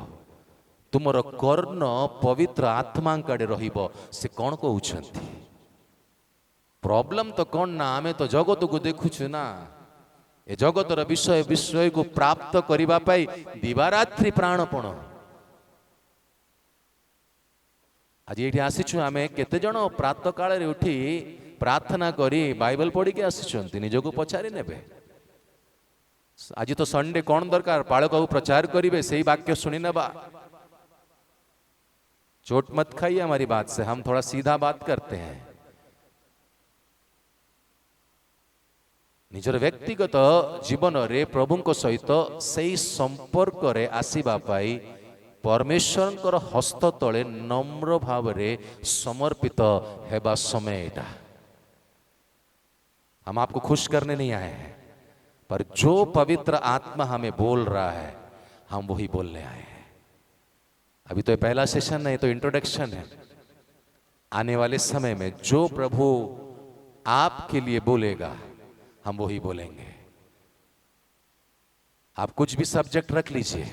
तुमर कर्ण पवित्र आत्मा आड़े रहिबो। से कौन कहउछंती? प्रॉब्लम तो कौन ना आमे तो जगत को देखुछु ना। ए जगतर विषय विषय को प्राप्त करिबा पाई दिवारात्रि प्राणपण। आज ये आसीछु आमे केते जण प्रातः काल रे उठी प्रार्थना करी बाइबल पढ़ी के आसीछंती निजको पछारी नेबे। आज तो संडे कौन दरकार पालक प्रचार करिवे सही वाक्य सुनी नबा। चोट मत खाइए हमारी बात से, हम थोड़ा सीधा बात करते हैं। निजर व्यक्तिगत जीवन रे प्रभु को सहित सही संपर्क रे आसीबा पाई परमेश्वर हस्त तले नम्र भाव रे समर्पित हेबा समय एटा। हम आपको खुश करने नहीं आए हैं, पर जो पवित्र आत्मा हमें बोल रहा है हम वही बोलने आए हैं। अभी तो ये पहला सेशन है, तो इंट्रोडक्शन है। आने वाले समय में जो प्रभु आपके लिए बोलेगा हम वही बोलेंगे। आप कुछ भी सब्जेक्ट रख लीजिए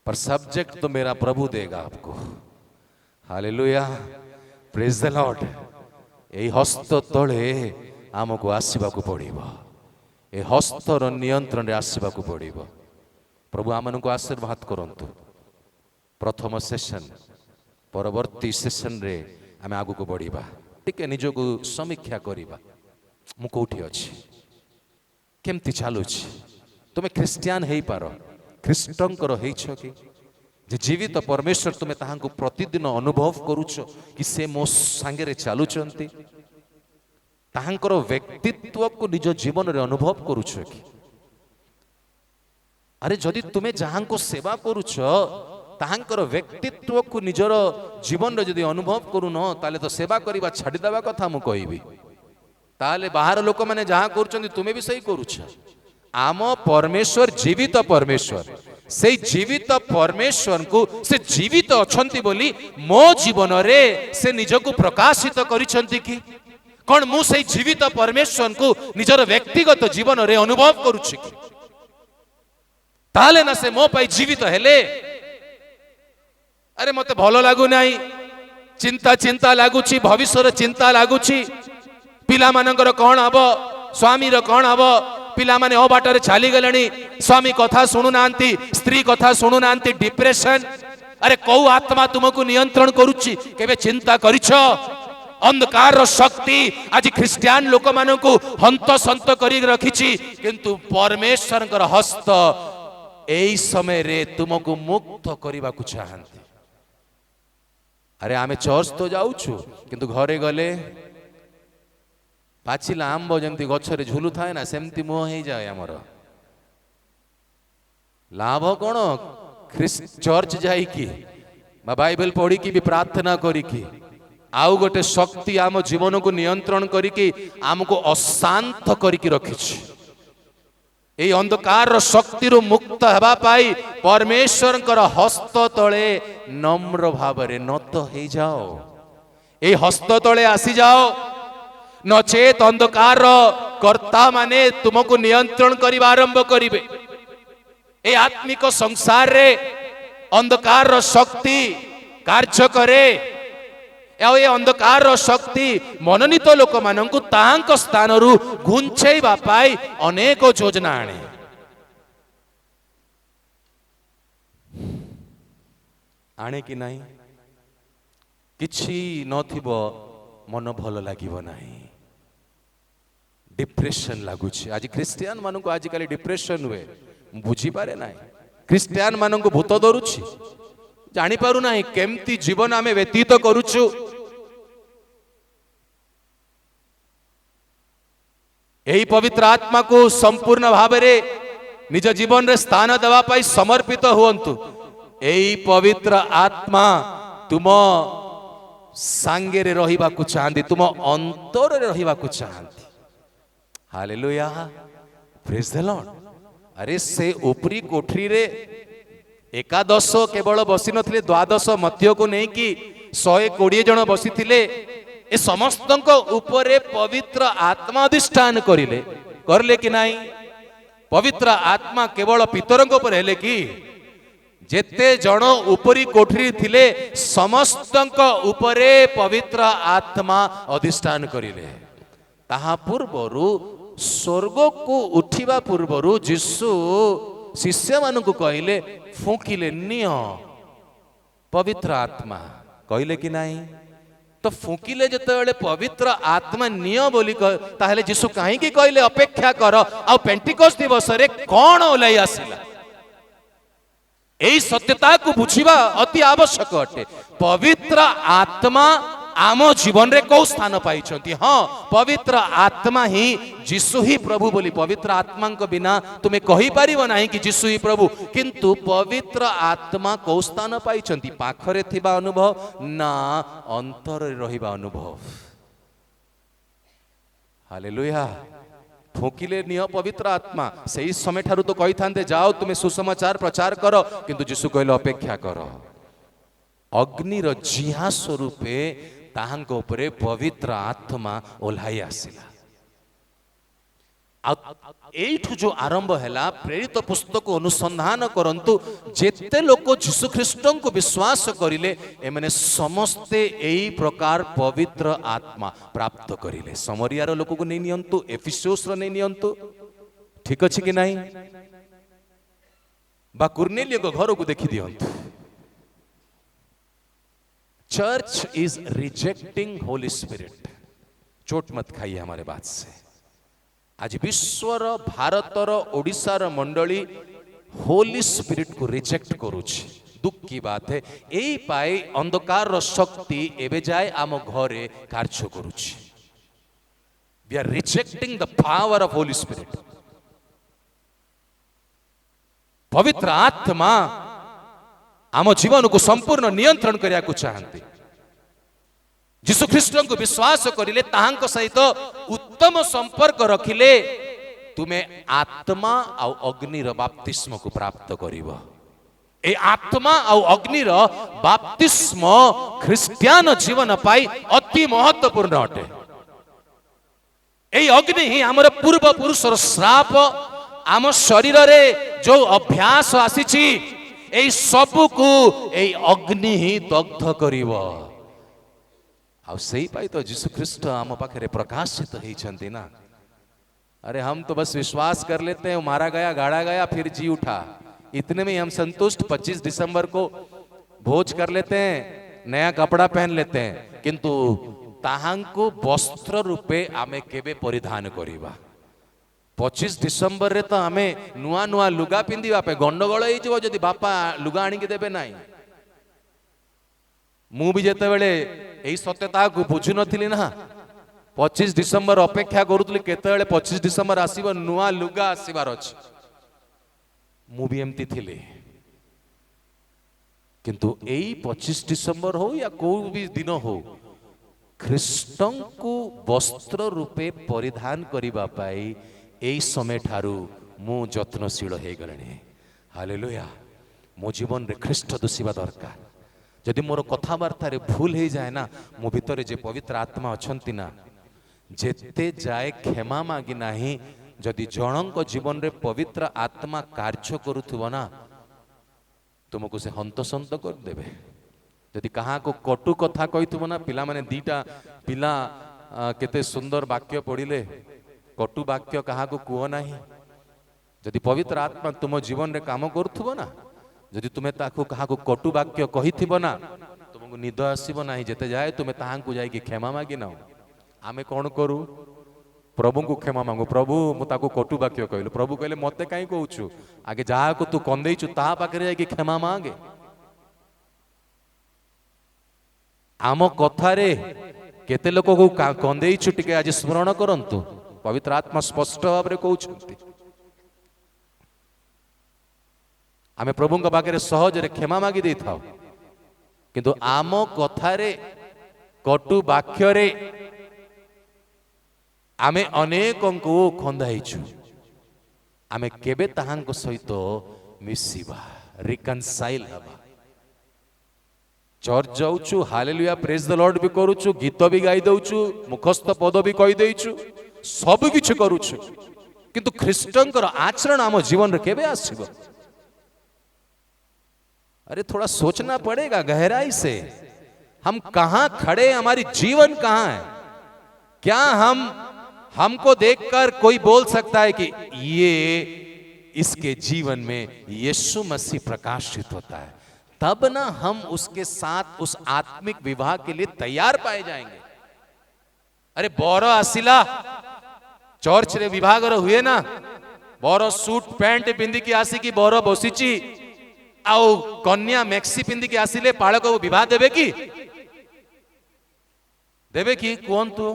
पर सब्जेक्ट तो मेरा प्रभु देगा आपको। Hallelujah, praise the Lord. यही हस्त तले आमको आसवाक पड़िबो, ए हस्तर नियंत्रण आसवाक पड़िबो। प्रभु आमनको आशीर्वाद करंतु। प्रथम सेशन परवर्ती सेशन रे आमे आगु को बढ़िबा। टिके निजको समीक्षा करिबा, मु कोठी अछि, केमती चालुछि। तुमे ख्रिस्टियान हेई पारो, ख्रिस्टंकर हेइछ कि जे जीवित परमेश्वर तुमे ताहांको प्रतिदिन अनुभव करूछ कि से मो संगे रे चालुचंती। ताहांकर व्यक्तित्व को निज जीवन रे अनुभव करूछ कि? अरे जदि तुमे जहांको सेवा करूछ ताहांकर व्यक्तित्व को निजर जीवन रे जदि अनुभव करू न ताले तो सेवा करिबा छाडी देबा कथा मु कहिबी। ताले बाहर लोक मैंने जहाँ कर तुम्हें भी सही करुछ आम परमेश्वर जीवित परमेश्वर से जीवित परमेश्वर को से जीवित अछंती बोली मो जीवन रे से निजको प्रकाशित करिसंती कि कौन मु से जीवित परमेश्वर को निजर व्यक्तिगत जीवन रे अनुभव करुछि कि ताले ना से मो पाई जीवित हेले अरे मते भलो लागु नाही चिंता चिंता लागुछि भविष्य चिंता लागुछि पिला मानकर कौन हब स्वामी रो कौन हब पिला माने ओ बाटर चली गलेनी स्वामी कथा सुनु नांती स्त्री कथा सुनु नांती डिप्रेशन अरे कौ आत्मा तुमको नियंत्रण करुछि केबे चिंता करिछो अंधकार रो शक्ति आज ख्रिस्टियन लोक मानकु हंत संत करी रखिछि किंतु परमेश्वर कर हस्त एई समय रे तुमको मुक्त करिबा को चाहंती अरे आमे चर्च तो जाउछु किंतु घरे गले पाचिला आंब जमती गछरे झुलु थाए ना सेमती मुह हे जाए हमर लाभ कोन चर्च जाई की बाइबल पढ़ी की भी प्रार्थना करी की आउ गोटे शक्ति आम जीवन को नियंत्रण करी की आमको अशांत करी की रखिछि ए अंधकार शक्ति रु मुक्त हेबा पाई परमेश्वर कर हस्त तले नम्र भावरे नत हे जाओ ए हस्त तले आसी जाओ नचेत अंधकार कर्ता माने तुमको नियंत्रण करिबा आरंभ करिवे ए आत्मिक संसार रे अंधकार शक्ति कार्य करे ए अंधकार शक्ति मनोनीत लोक मानंकु तांक स्थान रु घुंचेइबा पाई अनेक योजना आणे आणे कि नाही किछि नथिबो मन भल लागिबो नाही डिप्रेशन लागुछि आज क्रिश्चियन मानक आज काली डिप्रेशन हुए बुझी पारे ना क्रिश्चियन मानक भूत धरुछि जानी पारु ना केमती जीवन आमे व्यतीत करुछु एही पवित्र आत्मा को संपूर्ण भाव रे निज जीवन रे स्थान देवा पाई समर्पित हुअन्तु एही पवित्र आत्मा तुम सांगे रे रहिबा को चाहंती तुम अंतर रे रहिबा को चाहंती हालेलुया प्रेज द लॉर्ड अरे से ऊपरी कोठरी रे एकादश केवल बसी नथिले द्वादश मध्य को नहीं कि 120 जन बसी थिले ए समस्त ऊपर पवित्र आत्मा अधिष्ठान करिले करले कि नहीं पवित्र आत्मा केवल पितरंक ऊपर हेले कि जेते जन ऊपरी कोठरी थिले समस्त ऊपर पवित्र आत्मा अधिष्ठान करिले ताहा पूर्वरु स्वर्ग को उठिबा पूर्वरु यीशु शिष्य मानकु कहले फूकिले निय पवित्र आत्मा कहले कि नहीं तो फूकिले जते पवित्र आत्मा निय बोली ताहले यीशु काहे कि कहले अपेक्षा कर आ पेंटिकोस्ट दिवस रे कोन ओलाई आसिला एई सत्यता को बुझिबा अति आवश्यक अटे पवित्र आत्मा आम जीवन रे को स्थान पाई हाँ पवित्र आत्मा ही यीशु ही प्रभु बोली पवित्र आत्मा को बिना तुम्हें कही पारिबो नहीं कि यीशु ही प्रभु किंतु पवित्र आत्मा को स्थान पाई पाखरे थिबा अनुभव ना अंतर रे रहिबा अनुभव हालेलुया फूकिले निय पवित्र आत्मा सही समय ठारू तो कही थांते जाओ तुम्हें सुसमाचार प्रचार करो किंतु यीशु कहले अपेक्षा करो अग्निर जिहा स्वरूपे ताहांक उपरे पवित्र आत्मा ओल्हाई आसिला एठु जो आरंभ हैला प्रेरित पुस्तक अनुसंधान करंतु जेते लोक यीशु ख्रीष्ट को विश्वास करिले एमने समस्ते एई प्रकार पवित्र आत्मा प्राप्त करिले समरिया रो लोक को नै नियंतु एफिसोस रो नै नियंतु ठीक अछि कि नाही बा कुर्नेलियो को घर को देखि दियंतु church is rejecting Holy Spirit चोट मत खाइए हमारे बात से आज विश्वर भारतर ओडिशार मंडली होली स्पिरिट को रिजेक्ट करुछि दुख की बात है एई पाई अंधकार शक्ति एबे जाए आम घरे कार्य करुछि we are rejecting the power of Holy Spirit पवित्र आत्मा आम जीवन को संपूर्ण नियंत्रण करिया को चाहते यीशु ख्रीष्ट को विश्वास करिले ताहांको सहित उत्तम संपर्क रखिले तुमे आत्मा आ अग्निर बाप्तिस्म को प्राप्त करिवो। ए आत्मा आ अग्निर बाप्तिस्म ख्रिस्टियान जीवन पाई अति महत्वपूर्ण अटे। ए अग्नि ही हमर पूर्व पुरुषर श्राप आम शरीर रे जो अभ्यास आसीची ए सब को ए अग्नि ही दग्ध करिवो। आ सही पाई तो यीशु ख्रीष्ट आम पाखे प्रकाशित होइछंती ना। अरे हम तो बस विश्वास कर लेते हैं, मारा गया गाड़ा गया फिर जी उठा, इतने में हम संतुष्ट। 25 दिसंबर को भोज कर लेते हैं, नया कपड़ा पहन लेते हैं, किंतु ताहांको वस्त्र रूपे आमे केबे परिधान करिबा। 25 डिसेम्बर रे तो आमे नुआ नुआ लुगा पिंधिबा पे गंडगोल होई जबो जदी बापा लुगा आनी के देबे नाही। मु भी जेते बेले एई सत्यता को बुझु नथिली ना, 25 डिसेम्बर अपेक्षा करूतली केतेबेले 25 डिसेम्बर आसीबो नुआ लुगा आसीबार अछि। मु भी एमती थिली, किंतु एई 25 डिसेम्बर हो या कोई भी दिन हो ख्रीष्टं को वस्त्र रूपे परिधान करिबा पाई एई समय ठारू मु यत्नशील हे गलणी। हालेलुया। मो जीवन रे ख्रीष्ट दुसिबा दरकार। जदि मोर कथावार्ता रे भूल हे जाए ना, मो भितर जे पवित्र आत्मा अछंती ना, जेते जाए क्षमा मागी नाही। जदि जनक जीवन रे पवित्र आत्मा कार्य करुथिबो ना, तुमको से हंतसंत कर देबे। जदि कहा को कटु कथा कहिथिबो ना, पिला माने दीटा पिला केते सुंदर वाक्य पढ़िले, कटु वाक्य कहा को कुओ नाही। जदि पवित्र आत्मा तुम जीवन रे काम करुथिबो ना, जदि तुमे ताको कहा को कटु वाक्य कहिथिबो ना, तुमको निद आसीबो नाही। जेते जाए तुमे ताहांकु जाई कि क्षमा मागी नाओ। आमे कोन करू? प्रभु को क्षमा मांगो। प्रभु मु ताको कटु वाक्य कहलु, प्रभु कहले मते काई कहउछु, आगे जा को तू कंदेइछु ता पाखरे जाई कि क्षमा मांगे। आम कथारे केते लोक को कंदेइछु टिके आज स्मरण करंतु। पवित्र आत्मा स्पष्ट भाव रे कहउछंती, आमे प्रभु का पाखरे सहज रे क्षमा मागी देई थाओ, किंतु आम कथारे कटु वाक्य रे आमे अनेकों को खंदाइछु। आमे केबे ताहांको सहित मिसिबा, रिकनसाइल हबा। चर्च जाउछु, हालेलुया प्रेज द लॉर्ड भी करूछु, गीत भी गाई दउछु, मुखस्थ पद भी कहि देइछु, सब किछ करूछु, किंतु ख्रीष्टंकर आचरण आम जीवन रे केबे आसीबो? अरे थोड़ा सोचना पड़ेगा गहराई से। हम कहां खड़े, हमारी जीवन कहां है? क्या हमको देखकर कोई बोल सकता है कि ये इसके जीवन में यीशु मसीह प्रकाशित होता है? तब ना हम उसके साथ उस आत्मिक विवाह के लिए तैयार पाए जाएंगे। अरे बर आसिला चर्च रे विभाग हुए ना, बर सूट पैंट पिंधि की आसी की बर बसीची, आउ कन्या मैक्सी पिंधि की आसिले पालक विवाह देबे कि देबे कि कहतु?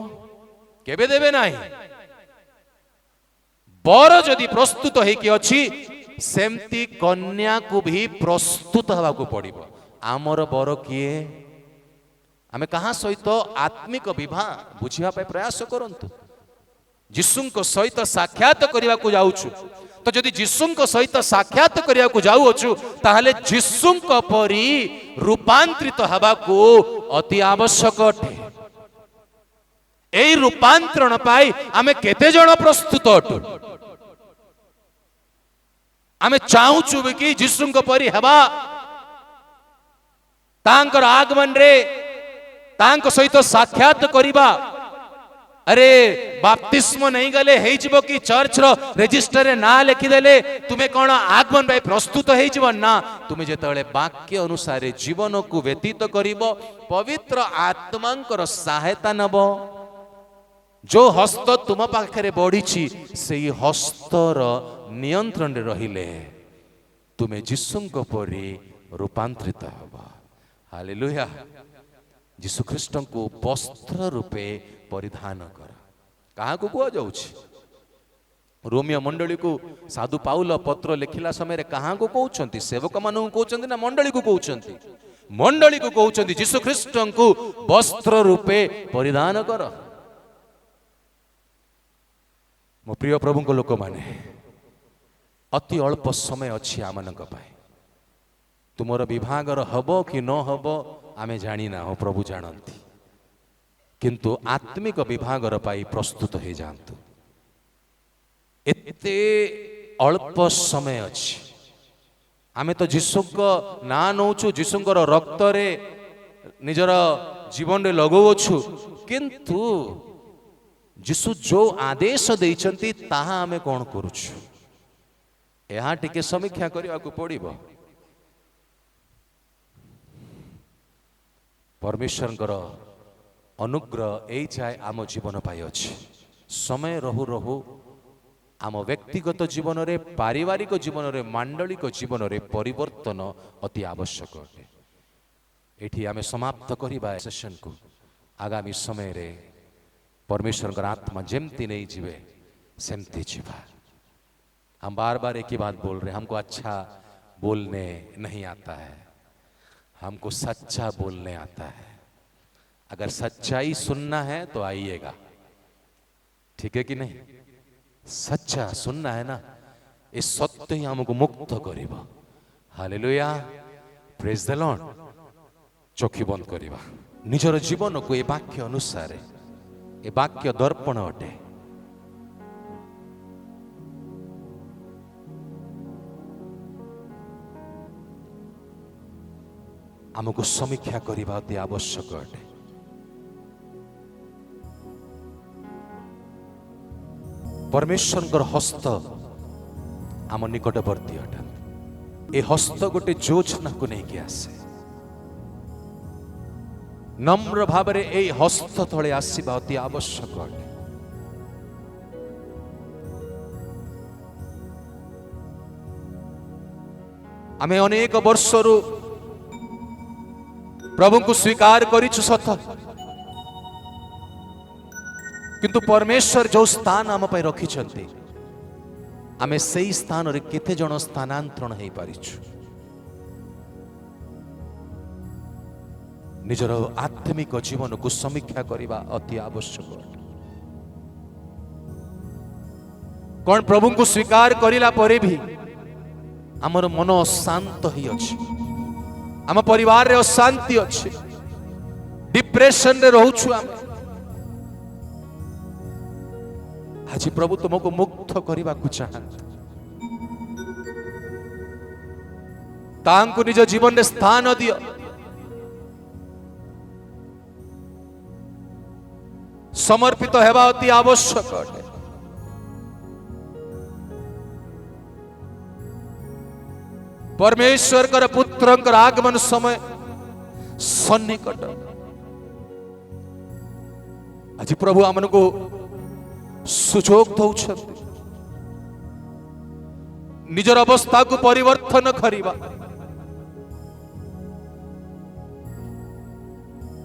केबे देबे नाही। बर जदि प्रस्तुत होइकी अछि, सेमती कन्या को भी प्रस्तुत हवा को पड़िबो। आमर बर किए? आमे कहा सहित आत्मिक विवाह बुझिया पे प्रयास करंतु। यीशुंको सहित साक्षात करिवा को जाउछु, तो जदि यीशुंको सहित साक्षात करिवा को जाउछु, ताहले यीशुंको परि रूपांतरित हवा को अति आवश्यक अटे। एई रूपांतरण पाई आमे केते जण प्रस्तुत अटु? आमे चाहूछु कि यीशुंको परि हवा, तांकर आगमन रे तांको सहित साक्षात करिबा। अरे बाप्तिस्म नहीं गले हेई जिवो कि चर्च रो रजिस्टर रे ना लिखि देले तुमे कोन आगमन भाई प्रस्तुत हेई जिवो ना। तुमे जेतबेले वाक्य अनुसार जीवन को व्यतीत करिवो, पवित्र आत्मांकर सहायता नबो। जो हस्त तुम पाखरे बढ़ी से हस्तर नियंत्रण रे रहिले तुमे यीशुंको परि रूपांतरित हबो। हालेलुया। यीशु ख्रीष्ट को वस्त्र रूपे परिधान कर। कहा को कुआ जाउछि? रोमियो मंडली को साधु पाउल पत्र लिखिला समय रे कहा को कहउछंती? सेवक मानू कहउछंती ना मंडली को कहउछंती? मंडली को कहउछन्ति यीशु ख्रीष्ट को वस्त्र रूपे परिधान कर। मो प्रिय प्रभु को लोक माने अति अल्प समय अछि आमनक पाए। तुमर विभागर हबो कि न हबो आमे जानी ना हो, प्रभु जानती, किंतु आत्मिक विभागर पाई प्रस्तुत हो जातु। एते अल्प समय अछि, आमे तो जीशुक ना नौचु, जीशुकर रक्त रे निजर जीवन रे लगौछु, किंतु जीशु जो आदेश देइचंती ताहा आमे कोन करूछु, यहाँ टिके समीक्षा करने को पड़िबो। परमेश्वर अनुग्रह यही चाहे आम जीवन पाई अछि। समय रहु रहु आम व्यक्तिगत जीवन रे, पारिवारिक जीवन रे, मांडलिक जीवन रे परिवर्तन अति आवश्यक अटे। एठी आमे समाप्त करिबा सेशन को। आगामी समय रे परमेश्वर आत्मा जेमती नहीं जीवे सेमती जीवा। हम बार बार एक ही बात बोल रहे हैं, हमको अच्छा बोलने नहीं आता है, हमको सच्चा बोलने आता है। अगर सच्चाई सुनना है तो आइएगा, ठीक है कि नहीं? सच्चा सुनना है ना, इस सत्य ही हमको मुक्त करिबा। Hallelujah, praise the Lord. चोखी बंद करिबा, निजर जीवन को ए वाक्य अनुसार, ए वाक्य दर्पण अटे। आमको समीक्षा करने अति आवश्यक अटे। परमेश्वर हस्त आम निकटवर्ती अटन। ए हस्त गोटे योजना को नहीं आसे, नम्र भाव रे ए हस्त तले आसीबा अति आवश्यक अटे। आमे अनेक वर्षरु प्रभु को स्वीकार करिछु सत, किंतु परमेश्वर जो स्थान आम पे रखिछन्ति आमे सेई स्थान रे केते जण स्थानांतरण हेई पारिछु। निजर आत्मिक जीवन को समीक्षा करिबा अति आवश्यक। कौन प्रभु को स्वीकार करिला परे भी आमर मन अशांत ही अछि, आम परिवार रे अशांति अछि, डिप्रेशन रे रहउछु आमे। आज प्रभु तुमको मुक्त करने को चाहत, तांको निज जीवन रे स्थान दियो। समर्पित हेबा अति आवश्यक अटे। परमेश्वर कर पुत्रंकर आगमन समय सन्निकट। आज प्रभु आमन को सुजोग दौछन्ति निजर अवस्था को परिवर्तन करिबा।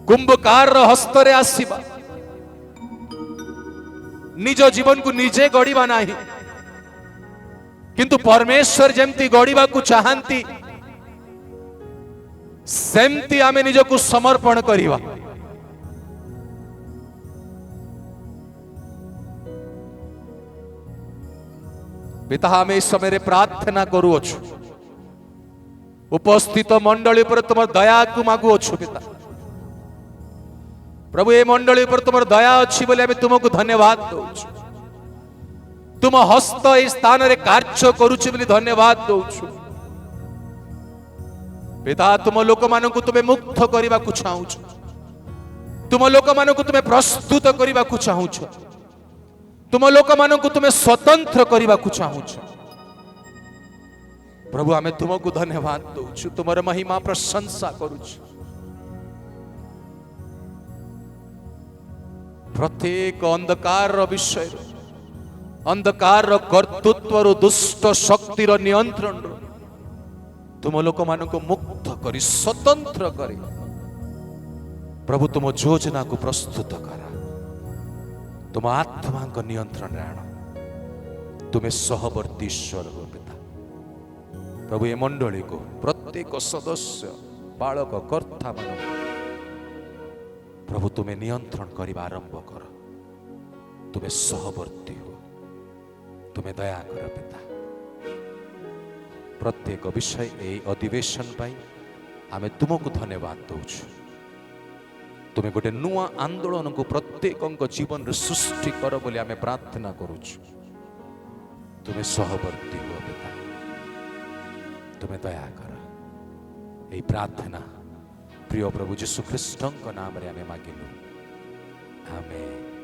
कुंभकार हस्त रे आसीबा, निज जीवन को निजे गढ़िबा नाही, किंतु परमेश्वर जेमती गढ़िबा को चाहंती सेमती आमे निज को समर्पण करिबा। पिता हमें इस समय प्रार्थना करूछु, उपस्थित मंडली पर तुम दया को मागु अच्छु। पिता प्रभु ए मंडली पर तुम दया अच्छी बोले हमें तुमको धन्यवाद दौछु। तुम हस्त ए स्थान रे कार्य करूछु बोली धन्यवाद दौछु। पिता तुम लोक मान को तुम्हें मुक्त करने को चाहूछ, तुम लोक मान को तुम्हें प्रस्तुत करने को चाहूछ, तुम लोक मान को तुम्हें स्वतंत्र करने को चाहूछ। प्रभु आमे तुमको धन्यवाद दौछु, तुमर महिमा प्रशंसा करूछु। प्रत्येक अंधकार विषय, अंधकार कर्तृत्व दुष्ट शक्तिर नियंत्रण तुम लोक मान को मुक्त करी स्वतंत्र करी प्रभु तुम योजना को प्रस्तुत करा। तुम आत्मा को नियंत्रण आण, तुम्हें सहवर्ती ईश्वर हो। पिता प्रभु ये मंडली को प्रत्येक सदस्य बालक कर्ता मान प्रभु तुम्हें नियंत्रण करने आरंभ कर। तुम्हें सहवर्ती हो, तुम्हें दया कर पिता। प्रत्येक विषय ए अधिवेशन पाई आमे तुमको धन्यवाद दौछु। तुम्हें गोटे नुआ आंदोलन को प्रत्येक जीवन सृष्टि कर बोली आमे प्रार्थना करुछु। तुम्हें सहवर्ती हो पिता, तुम्हें दया कर। यही प्रार्थना प्रिय प्रभु यीशु ख्रीष्ट नाम रे आमे मागिलु, आमेन।